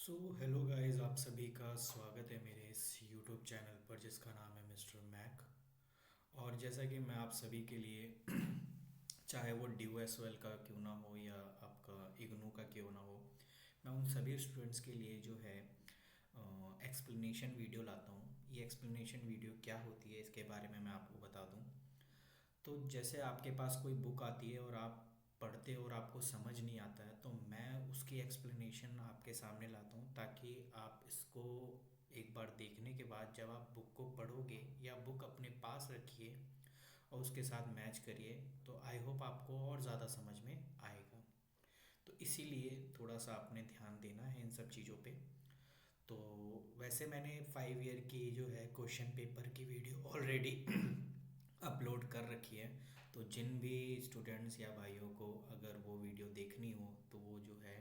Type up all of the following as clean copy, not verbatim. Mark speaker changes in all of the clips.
Speaker 1: Hello guys, आप सभी का स्वागत है मेरे इस यूट्यूब चैनल पर जिसका नाम है मिस्टर मैक। और जैसा कि मैं आप सभी के लिए चाहे वो ड्यू एस वेल का क्यों ना हो या आपका इग्नू का क्यों ना हो, मैं उन सभी स्टूडेंट्स के लिए जो है एक्सप्लेनेशन वीडियो लाता हूँ। ये एक्सप्लेनेशन वीडियो क्या होती है इसके बारे में मैं आपको बता दूँ। तो जैसे आपके पास कोई बुक आती है और आप पढ़ते हो और आपको समझ नहीं आता है, तो मैं उसकी एक्सप्लेनेशन आपके सामने लाता हूँ ताकि आप इसको एक बार देखने के बाद जब आप बुक को पढ़ोगे या बुक अपने पास रखिए और उसके साथ मैच करिए, तो आई होप आपको और ज़्यादा समझ में आएगा। तो इसीलिए थोड़ा सा आपने ध्यान देना है इन सब चीज़ों पे। तो वैसे मैंने 5 ईयर की जो है क्वेश्चन पेपर की वीडियो ऑलरेडी अपलोड कर रखी है। तो जिन भी स्टूडेंट्स या भाइयों को अगर वो वीडियो देखनी हो तो वो जो है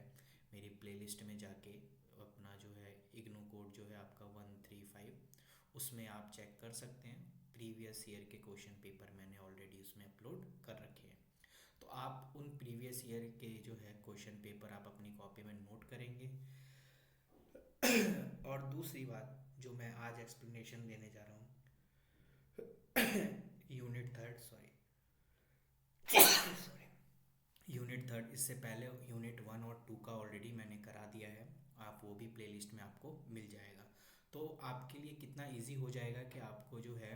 Speaker 1: मेरी प्लेलिस्ट में जाके अपना जो है इग्नू कोड जो है आपका 135 उसमें आप चेक कर सकते हैं। प्रीवियस ईयर के क्वेश्चन पेपर मैंने ऑलरेडी उसमें अपलोड कर रखे हैं। तो आप उन प्रीवियस ईयर के जो है क्वेश्चन पेपर आप अपनी कॉपी में नोट करेंगे। और दूसरी बात जो मैं आज एक्सप्लेनेशन देने जा रहा हूँ unit third, sorry sorry unit third, इससे पहले यूनिट 1 और 2 का ऑलरेडी मैंने करा दिया है। आप वो भी प्लेलिस्ट में आपको मिल जाएगा। तो आपके लिए कितना इजी हो जाएगा कि आपको जो है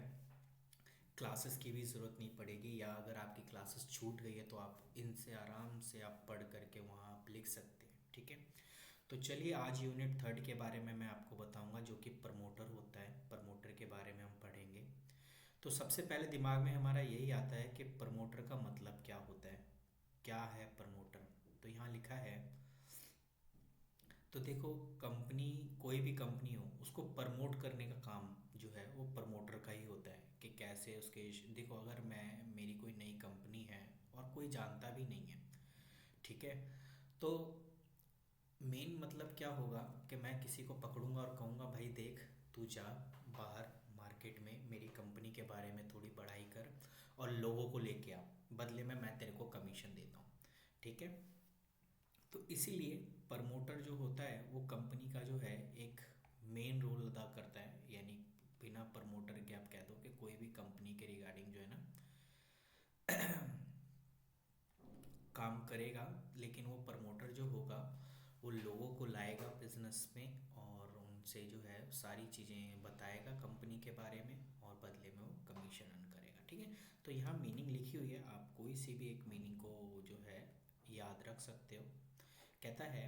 Speaker 1: क्लासेस की भी ज़रूरत नहीं पड़ेगी, या अगर आपकी क्लासेस छूट गई है तो आप इनसे आराम से आप पढ़ करके वहाँ आप लिख सकते हैं। ठीक है। तो चलिए आज यूनिट थर्ड के बारे में मैं आपको बताऊंगा, जो कि प्रमोटर होता है। प्रमोटर के बारे में हम पढ़ेंगे। तो सबसे पहले दिमाग में हमारा यही आता है कि प्रमोटर का मतलब क्या होता है, क्या है प्रमोटर। तो यहाँ लिखा है, तो देखो, कंपनी, कोई भी कंपनी हो उसको प्रमोट करने का काम जो है वो प्रमोटर का ही होता है। कि कैसे उसके, देखो अगर मेरी कोई नई कंपनी है और कोई जानता भी नहीं है, ठीक है, तो मेन मतलब क्या होगा कि मैं किसी को पकड़ूंगा और कहूँगा भाई देख, तू जा बाहर मार्केट में मेरी कंपनी के बारे में थोड़ी पढ़ाई कर और लोगों को लेके आ, बदले में मैं तेरे को कमीशन देता हूँ। ठीक है। तो इसीलिए प्रमोटर जो होता है वो कंपनी का जो है एक मेन रोल अदा करता है। यानी बिना प्रमोटर के आप कह दो कि कोई भी कंपनी के रिगार्डिंग जो है ना काम करेगा, लेकिन वो प्रमोटर जो होगा वो लोगों को लाएगा बिजनेस में और उनसे जो है सारी चीज़ें बताएगा कंपनी के बारे में, और बदले में वो कमीशन अर्न करेगा। ठीक है। तो यहाँ मीनिंग लिखी हुई है, आप कोई सी भी एक मीनिंग को जो है याद रख सकते हो। कहता है,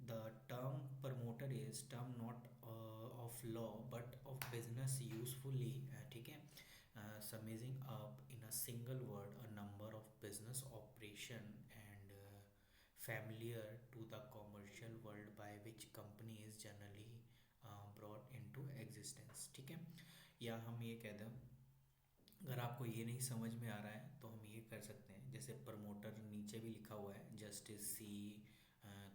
Speaker 1: the term promoter is term not of law but of business usefully, ठीक है, summing up in a single word a number of business operation and familiar to the commercial world by which company is generally brought into existence। ठीक है। या हम ये कह दें, अगर आपको ये नहीं समझ में आ रहा है तो हम ये कर सकते हैं, जैसे प्रमोटर नीचे भी लिखा हुआ है जस्टिस सी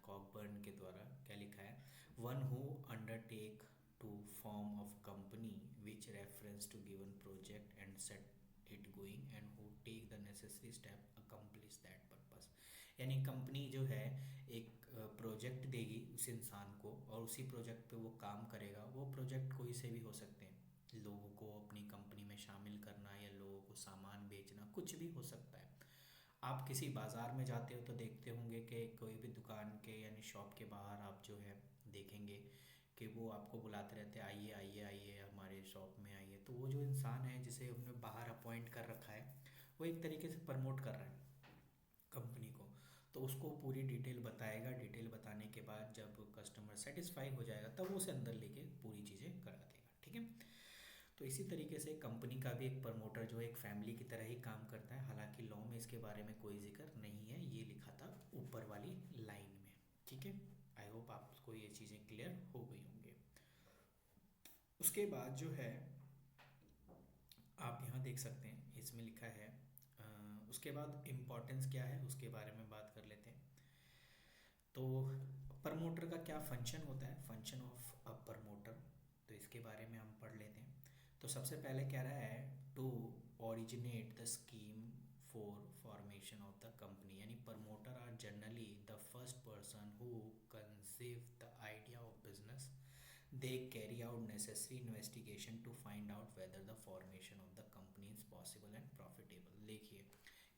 Speaker 1: कॉकबर्न के द्वारा, क्या लिखा है, one who undertake to form of company which reference to given project and set it going and who take the necessary step accomplish that purpose. यानी कंपनी जो है एक प्रोजेक्ट देगी उस इंसान को और उसी प्रोजेक्ट पे वो काम करेगा। वो प्रोजेक्ट कोई से भी हो सकते हैं, लोगों को अपनी कंपनी में शामिल करना या लोगों को सामान बेचना, कुछ भी हो सकता है। आप किसी बाज़ार में जाते हो तो देखते होंगे कि कोई भी दुकान के यानी शॉप के बाहर आप जो है देखेंगे कि वो आपको बुलाते रहते हैं, आइए आइए आइए हमारे शॉप में आइए। तो वो जो इंसान है जिसे हमने बाहर अपॉइंट कर रखा है वो एक तरीके से प्रमोट कर रहा है कंपनी को। तो उसको पूरी डिटेल बताएगा, डिटेल बताने के बाद जब कस्टमर सेटिस्फाई हो जाएगा तब वो उसे अंदर लेके पूरी चीज़ें करा देगा। ठीक है। तो इसी तरीके से कंपनी का भी एक प्रमोटर जो है एक फैमिली की तरह ही काम करता है। हालांकि लॉ में इसके बारे में कोई जिक्र नहीं है, ये लिखा था ऊपर वाली लाइन में। ठीक है। आई होप आपको ये चीज़ें क्लियर हो गई होंगे। उसके बाद जो है आप यहाँ देख सकते हैं इसमें लिखा है, उसके बाद इम्पोर्टेंस क्या है उसके बारे में बात कर लेते हैं। तो प्रमोटर का क्या फंक्शन होता है, फंक्शन ऑफ अ प्रमोटर, तो इसके बारे में हम पढ़ लेते हैं। तो सबसे पहले कह रहा है to originate the scheme for formation of the company. यानी promoter are generally the first person who conceive the idea of they carry out necessary investigation to find out whether the formation of the company is possible and profitable. देखिए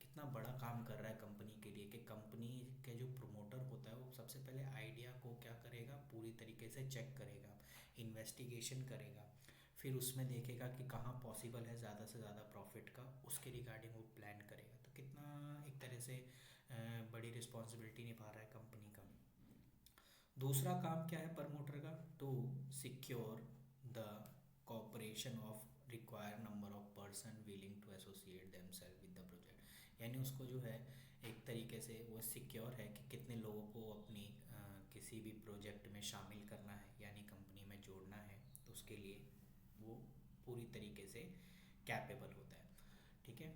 Speaker 1: कितना बड़ा काम कर रहा है company के लिए, कि कंपनी के जो प्रमोटर होता है वो सबसे पहले आइडिया को क्या करेगा, पूरी तरीके से चेक करेगा, इन्वेस्टिगेशन करेगा, फिर उसमें देखेगा कि कहाँ पॉसिबल है ज़्यादा से ज़्यादा प्रॉफिट का, उसके रिगार्डिंग वो प्लान करेगा। तो कितना एक तरह से बड़ी रिस्पॉन्सिबिलिटी निभा रहा है कंपनी का। दूसरा काम क्या है प्रमोटर का, to secure the cooperation of require number of person willing to associate themselves with the project. यानी उसको जो है एक तरीके से वो सिक्योर है कि कितने लोगों को अपनी किसी भी प्रोजेक्ट में शामिल करना है, यानी कंपनी में जोड़ना है, तो उसके लिए वो पूरी तरीके से कैपेबल होता है। ठीक है।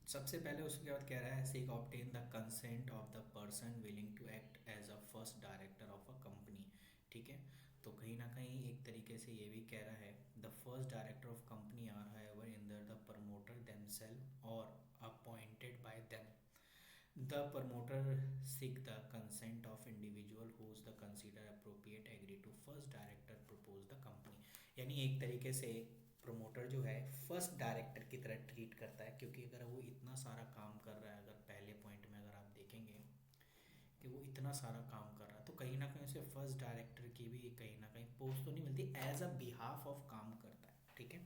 Speaker 1: सबसे पहले उसके बाद कह रहा है seek obtain the consent of the person willing to act as a first director of a company. ठीक है। तो कहीं ना कहीं एक तरीके से ये भी कह रहा है the first director of company are however in the promoter themselves or appointed by them. The promoter seek the consent of individual whose the consider appropriate agree to first director propose the company। यानी एक तरीके से promoter जो है first director की तरह treat करता है, क्योंकि अगर वो इतना सारा काम कर रहा है, अगर पहले पॉइंट में अगर आप देखेंगे कि वो इतना सारा काम कर रहा है, तो कहीं ना कहीं उसे फर्स्ट डायरेक्टर की भी कहीं ना कहीं पोस्ट तो नहीं मिलती, एज अ बिहाफ ऑफ काम करता है। ठीक है।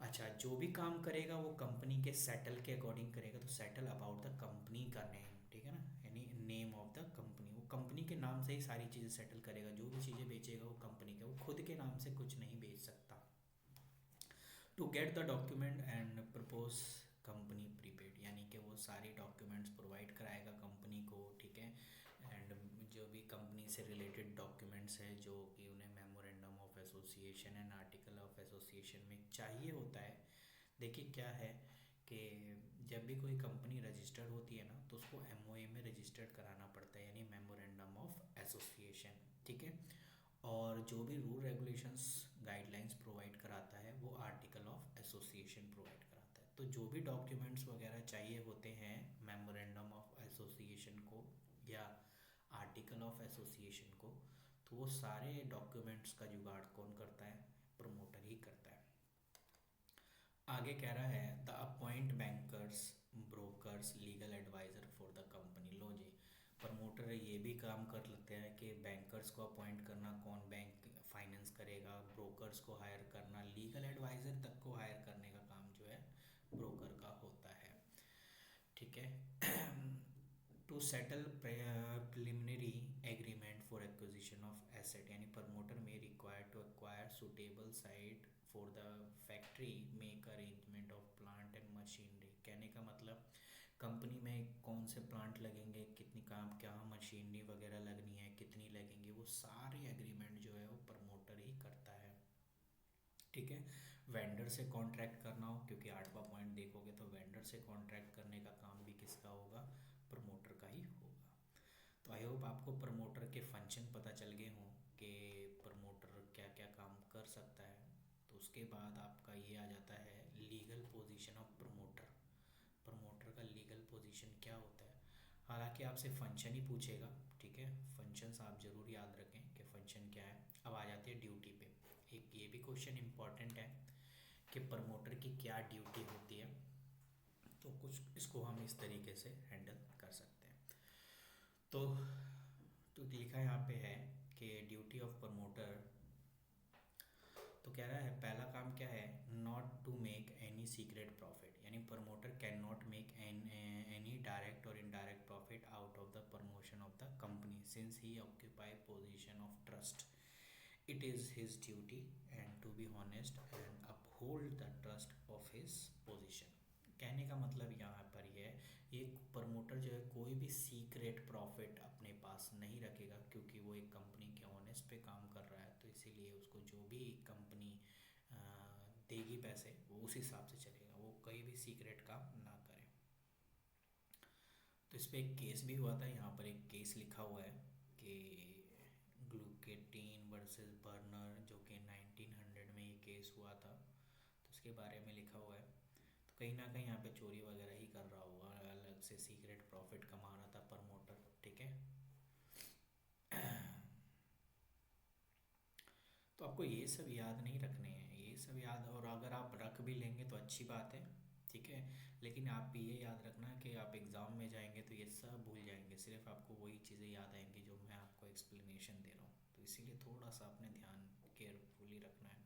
Speaker 1: अच्छा, जो भी काम करेगा वो कंपनी के सेटल के अकॉर्डिंग करेगा, तो सेटल अबाउट द कंपनी का नेम। ठीक है ना, यानी नेम ऑफ द कंपनी, वो कंपनी के नाम से ही सारी चीज़ें सेटल करेगा, जो भी चीज़ें बेचेगा वो कंपनी का, वो खुद के नाम से कुछ नहीं बेच सकता। To get the document and propose company prepared, यानी कि वो सारे डॉक्यूमेंट्स प्रोवाइड कराएगा कंपनी को। ठीक है। एंड जो भी कंपनी से रिलेटेड डॉक्यूमेंट्स है जो कि उन्हें memorandum of association and article of association में चाहिए होता है। देखिए क्या है कि जब भी कोई कंपनी रजिस्टर्ड होती है ना, तो उसको एमओए में रजिस्टर्ड कराना पड़ता है, यानी मेमोरेंडम ऑफ एसोसिएशन। ठीक है। और जो भी रूल रेगुलेशंस गाइडलाइंस प्रोवाइड कराता है वो आर्टिकल ऑफ एसोसिएशन प्रोवाइड कराता है। तो जो भी डॉक्यूमेंट्स वगैरह चाहिए होते हैं मेमोरेंडम ऑफ एसोसिएशन को या आर्टिकल ऑफ एसोसिएशन को, तो वो सारे डॉक्यूमेंट्स का जुगाड़ कौन करता है, प्रमोटर ही करता है। आगे कह रहा है the appoint bankers brokers legal adviser for the company. लो जी, प्रमोटर ये भी काम कर लेते हैं कि बैंकर्स को अपॉइंट करना, कौन बैंक फाइनेंस करेगा, ब्रोकर्स को हायर करना, लीगल एडवाइज़र तक को हायर करने का काम जो है ब्रोकर का होता है। ठीक है। To settle preliminary agreement for acquisition of asset, यानी प्रमोटर में require to acquire suitable site for the factory make arrangement of plant and machinery. कहने का मतलब कंपनी में कौन से प्लांट लगेंगे, कितनी काम क्या मशीनरी वगैरह लगनी है, कितनी लगेंगी, वो सारे एग्रीमेंट जो है वो प्रमोटर ही करता है। ठीक है। वेंडर से कॉन्ट्रैक्ट करना हो, क्योंकि 8वां पॉइंट देखोगे तो वेंडर से कॉन्ट्रैक्ट करने का काम भी किसका होगा, प्रमोटर का ही होगा। तो आई होप आपको प्रमोटर के फंक्शन पता चल गए हों कि प्रमोटर क्या क्या काम कर सकता है। तो उसके बाद आपका ये आ जाता है legal position of promoter. Promoter का लीगल पोजीशन क्या होता है, हालांकि आपसे फंक्शन ही पूछेगा। ठीक है, फंक्शंस आप ज़रूर याद रखें कि फंक्शन क्या है। अब आ जाते हैं ड्यूटी पे। एक ये भी क्वेश्चन इम्पॉर्टेंट है कि प्रमोटर की क्या ड्यूटी होती है, तो कुछ इसको हम इस तरीके से हैंडल कर सकते हैं। तो लिखा यहाँ पे है कि ड्यूटी ऑफ प्रमोटर, तो कह रहा है पहला काम क्या है, not to make any secret profit, यानी promoter can not make any direct or indirect profit out of the promotion of the company since he occupy position of trust. It is his duty and to be honest and uphold the trust of his position. कहने का मतलब यहाँ पर ये है, ये promoter जो है कोई भी सीक्रेट प्रॉफिट अपने पास नहीं रखेगा, क्योंकि वो एक कंपनी के ऑनेस्ट पे काम कर रहा है, तो इसीलिए उसको जो भी कंपनी देगी पैसे वो उस हिसाब से चलेगा, वो कोई भी सीक्रेट काम ना करे। तो इस पर एक केस भी हुआ था, यहाँ पर एक केस लिखा हुआ है कि ग्लूकेटीन वर्सेस बर्नर, जो कि 1900 में ये केस हुआ था, तो उसके बारे में लिखा हुआ है। तो कहीं ना कहीं यहाँ पे चोरी वगैरह ही कर रहा होगा, अलग से सीक्रेट प्रॉफिट कमा रहा था प्रमोटर। ठीक है। तो आपको ये सब याद नहीं रखने हैं, ये सब याद, और अगर आप रख भी लेंगे तो अच्छी बात है, ठीक है। लेकिन आप भी ये याद रखना कि आप एग्ज़ाम में जाएंगे तो ये सब भूल जाएंगे, सिर्फ आपको वही चीज़ें याद आएंगी जो मैं आपको एक्सप्लेनेशन दे रहा हूँ। तो इसीलिए थोड़ा सा अपने ध्यान केयरफुली रखना है।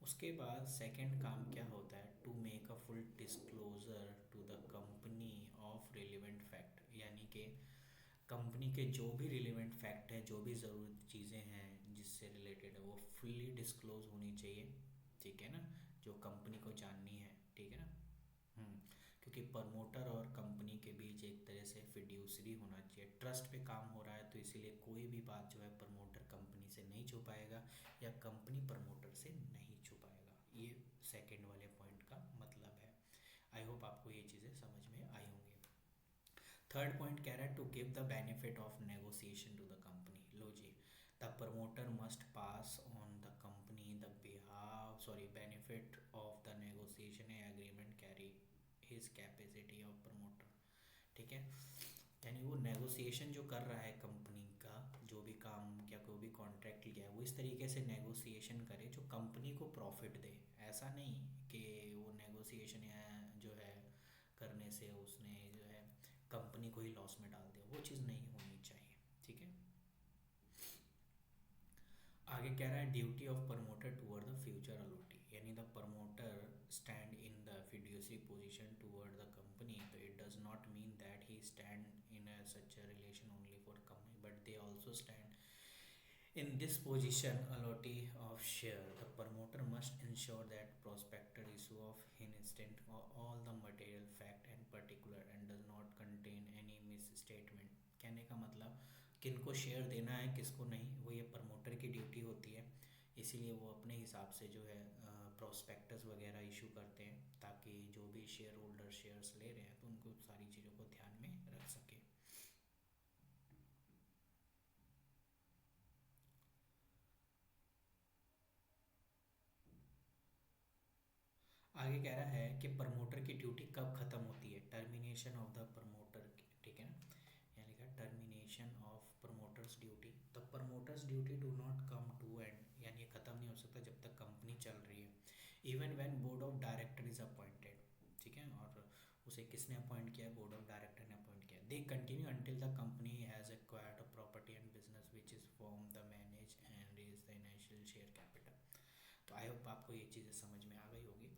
Speaker 1: उसके बाद सेकंड काम क्या होता है, to make a full disclosure to the company of relevant fact, यानी कि कंपनी के जो भी रिलेवेंट फैक्ट है, जो भी ज़रूरी चीज़ें हैं जिससे रिलेटेड है, वो फुल्ली डिस्क्लोज होनी चाहिए, ठीक है ना, जो कंपनी को जाननी है, ठीक है ना। हम्म। क्योंकि प्रमोटर और कंपनी के बीच एक तरह से फिड्यूसरी होना चाहिए, ट्रस्ट पे काम हो रहा है, तो इसीलिए कोई भी बात जो है प्रमोटर कंपनी से नहीं छुपाएगा या कंपनी प्रमोटर से नहीं छुपाएगा। ये सेकंड वाले पॉइंट का मतलब है। आई होप आपको ये चीज़ें समझ में आई होंगी। थर्ड पॉइंट कह रहा है to give the benefit of negotiation to the company. लो जी, the promoter must pass on the company the behave sorry benefit of the negotiation agreement carry his capacity of promoter, ठीक है। यानी वो negotiation जो कर रहा है कंपनी का, जो भी काम या कोई भी कॉन्ट्रैक्ट लिया है, वो इस तरीके से नेगोशिएशन करे जो कंपनी को प्रॉफिट दे। ऐसा नहीं कि वो नेगोशिएशन या जो है करने से उसने जो है कंपनी को ही लॉस में डाल दिया, वो चीज़ नहीं होनी चाहिए, ठीक है। आगे कह रहा है duty of promoter toward the future allottee, यानी the promoter stand in the fiduciary position toward the company, तो it does not mean that he stand in such a relation only for company but they also stand in this position allotee of share. The promoter must ensure that prospector issue of instant all the material fact and particular and does not contain any misstatement। कहने का मतलब किनको share देना है किसको नहीं, वो ये प्रमोटर की ड्यूटी होती है। इसीलिए वो अपने हिसाब से जो है प्रोस्पेक्टस वगैरह इशू करते हैं, ताकि जो भी शेयर होल्डर शेयर्स ले रहे हैं तो उनको सारी चीज़ों को ध्यान में रख सके। आगे कह रहा है कि प्रमोटर की ड्यूटी कब खत्म होती है, टर्मिनेशन ऑफ द प्रमोटर, ठीक है ना। यहाँ लिखा है termination of promoters duty. The promoters duty do not come to end, यानी ये ख़त्म नहीं हो सकता जब तक कंपनी चल रही है, even when board of director is appointed, ठीक है। और उसे किसने अपॉइंट किया है, बोर्ड ऑफ डायरेक्टर ने अपॉइंट किया। They continue until the company has acquired a property and business which is form the manage and raise the initial share capital. तो आई होप आपको ये चीज़ें समझ में आ गई होगी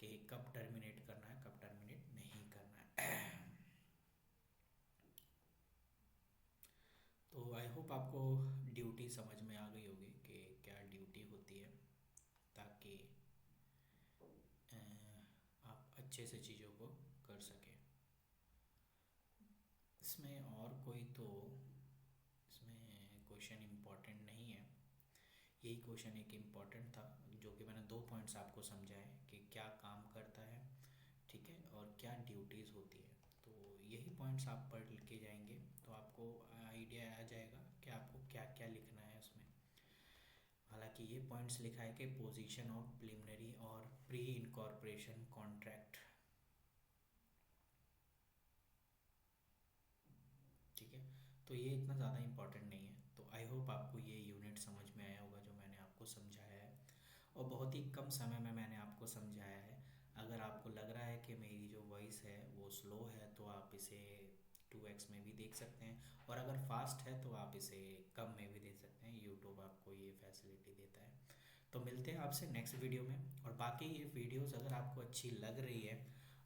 Speaker 1: कि कब टर्मिनेट करना है, कब टर्मिनेट नहीं करना है। तो आई होप आपको ड्यूटी समझ में आ गई होगी कि क्या ड्यूटी होती है, ताकि आप अच्छे से चीज़ों को कर सकें। इसमें और कोई तो इसमें क्वेश्चन इम्पोर्टेंट नहीं है, यही क्वेश्चन एक इम्पॉर्टेंट था, जो कि मैंने 2 पॉइंट्स आपको समझाए कि क्या काम करता है, ठीक है, और क्या ड्यूटीज़ होती है। तो यही पॉइंट्स आप पढ़ के जाएंगे तो आपको आइडिया आ जाएगा कि आपको क्या क्या लिखना है उसमें। हालांकि ये पॉइंट्स लिखा है कि पोजीशन ऑफ प्रिलिमिनरी और प्री इनकॉर्पोरेशन कॉन्ट्रैक्ट, ठीक है। तो ये इतना ज़्यादा इम्पोर्टेंट नहीं है। तो आई होप आपको ये यूनिट समझ में आया होगा जो मैंने आपको समझाया है, और बहुत ही कम समय में मैंने आपको समझाया है। अगर आपको लग रहा है कि मेरी जो वॉइस है वो स्लो है तो आप इसे 2x में भी देख सकते हैं, और अगर फास्ट है तो आप इसे कम में भी देख सकते हैं, यूट्यूब आपको ये फैसिलिटी देता है। तो मिलते हैं आपसे नेक्स्ट वीडियो में। और बाकी ये वीडियोस अगर आपको अच्छी लग रही है,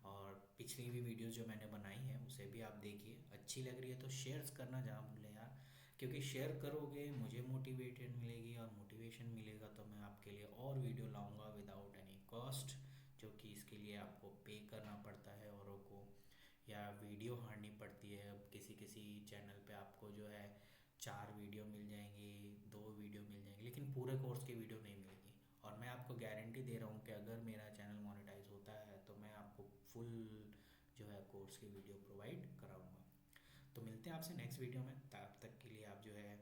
Speaker 1: और पिछली भी वीडियोस जो मैंने बनाई है उसे भी आप देखिए, अच्छी लग रही है तो शेयर्स करना जहाँ भूलें यार, क्योंकि शेयर करोगे मुझे मोटिवेटेड मिलेगी, और मोटिवेशन मिलेगा तो मैं आपके लिए और वीडियो लाऊंगा विदाउट एनी कॉस्ट, जो कि इसके लिए आपको पे करना पड़ता है औरों को, या वीडियो हारनी पड़ती है। अब किसी किसी चैनल पे आपको जो है 4 वीडियो मिल जाएंगी, 2 वीडियो मिल जाएंगी, लेकिन पूरे कोर्स की वीडियो नहीं मिलेगी। और मैं आपको गारंटी दे रहा हूँ कि अगर मेरा चैनल मोनेटाइज होता है तो मैं आपको फुल जो है कोर्स की वीडियो प्रोवाइड कराऊंगा। तो मिलते हैं आपसे नेक्स्ट वीडियो में, तब तक के लिए आप जो है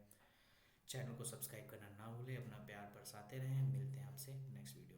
Speaker 1: चैनल को सब्सक्राइब करना ना भूलें, अपना प्यार बरसाते रहें। मिलते हैं आपसे नेक्स्ट वीडियो।